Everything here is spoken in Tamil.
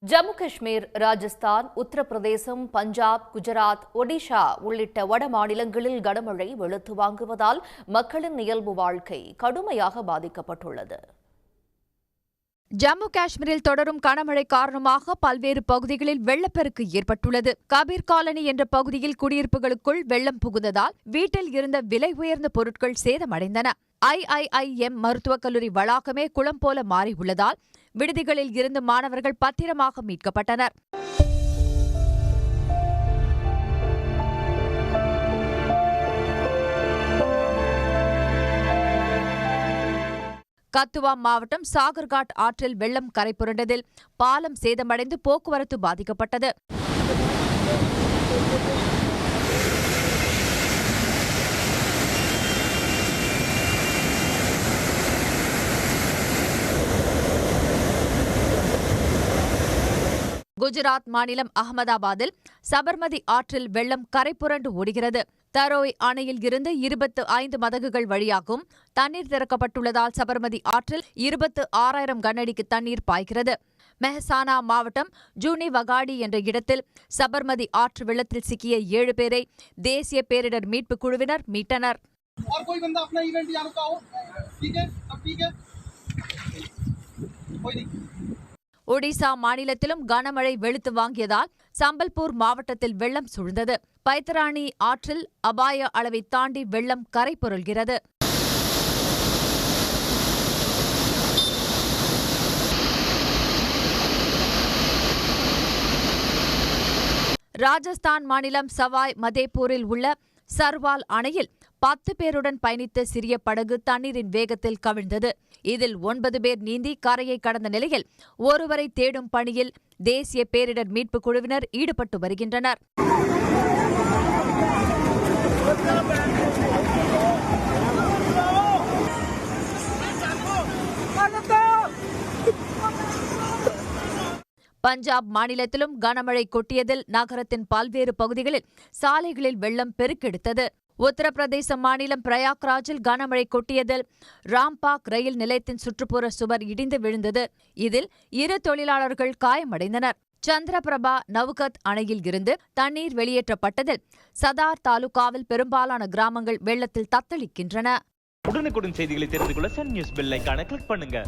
ஜம்மு காஷ்மீர், ராஜஸ்தான், உத்தரப்பிரதேசம், பஞ்சாப், குஜராத், ஒடிஷா உள்ளிட்ட வட மாநிலங்களில் கனமழை வெளுத்து வாங்குவதால் மக்களின் இயல்பு வாழ்க்கை கடுமையாக பாதிக்கப்பட்டுள்ளது. ஜம்மு காஷ்மீரில் தொடரும் கனமழை காரணமாக பல்வேறு பகுதிகளில் வெள்ளப்பெருக்கு ஏற்பட்டுள்ளது. கபீர் காலனி என்ற பகுதியில் குடியிருப்புகளுக்குள் வெள்ளம் புகுந்ததால் வீட்டில் இருந்த விலை உயர்ந்த பொருட்கள் சேதமடைந்தன. IIIM மருத்துவக் கல்லூரி வளாகமே குளம் போல மாறியுள்ளதால் விடுதிகளில் இருந்து மாணவர்கள் பத்திரமாக மீட்கப்பட்டனர். கத்துவா மாவட்டம் சாகர்காட் ஆற்றில் வெள்ளம் கரை புரண்டதில் பாலம் சேதமடைந்து போக்குவரத்து பாதிக்கப்பட்டது. குஜராத் மாநிலம் அகமதாபாத்தில் சபர்மதி ஆற்றில் வெள்ளம் கரை புரண்டு ஓடுகிறது. தரோய் அணையில் இருந்து 25 மதகுகள் வழியாகவும் தண்ணீர் திறக்கப்பட்டுள்ளதால் சபர்மதி ஆற்றில் 26,000 கனஅடிக்கு தண்ணீர் பாய்கிறது. மெஹசானா மாவட்டம் ஜூனி வகாடி என்ற இடத்தில் சபர்மதி ஆற்று வெள்ளத்தில் சிக்கிய 7 பேரை தேசிய பேரிடர் மீட்பு குழுவினர் மீட்டனர். ஒடிசா மாநிலத்திலும் கனமழை வெளுத்து வாங்கியதால் சம்பல்பூர் மாவட்டத்தில் வெள்ளம் சூழ்ந்தது. பைத்தராணி ஆற்றில் அபாய அளவை தாண்டி வெள்ளம் கரை புரள்கிறது. ராஜஸ்தான் மாநிலம் சவாய் மதேப்பூரில் உள்ள சர்வால் அணையில் 10 பேருடன் பயணித்த சிறிய படகு தண்ணீரின் வேகத்தில் கவிழ்ந்தது. இதில் 9 பேர் நீந்தி கரையை கடந்த நிலையில் ஒருவரை தேடும் பணியில் தேசிய பேரிடர் மீட்பு குழுவினர் ஈடுபட்டு வருகின்றனர். பஞ்சாப் மாநிலத்திலும் கனமழை கொட்டியதில் நகரத்தின் பல்வேறு பகுதிகளில் சாலைகளில் வெள்ளம் பெருக்கெடுத்தது. உத்தரப்பிரதேச மாநிலம் பிரயாக்ராஜில் கனமழை கொட்டியதில் ராம்பாக் ரயில் நிலையத்தின் சுற்றுப்புற சுவர் இடிந்து விழுந்தது. இதில் 2 தொழிலாளர்கள் காயமடைந்தனர். சந்திரபிரபா நவுகத் அணையில் இருந்து தண்ணீர் வெளியேற்றப்பட்டதில் சதார் தாலுகாவில் பெரும்பாலான கிராமங்கள் வெள்ளத்தில் தத்தளிக்கின்றன. உடனுக்குடன் செய்திகளை தெரிந்து கொள்ள சன் நியூஸ் பெல் ஐகானை கிளிக் பண்ணுங்க.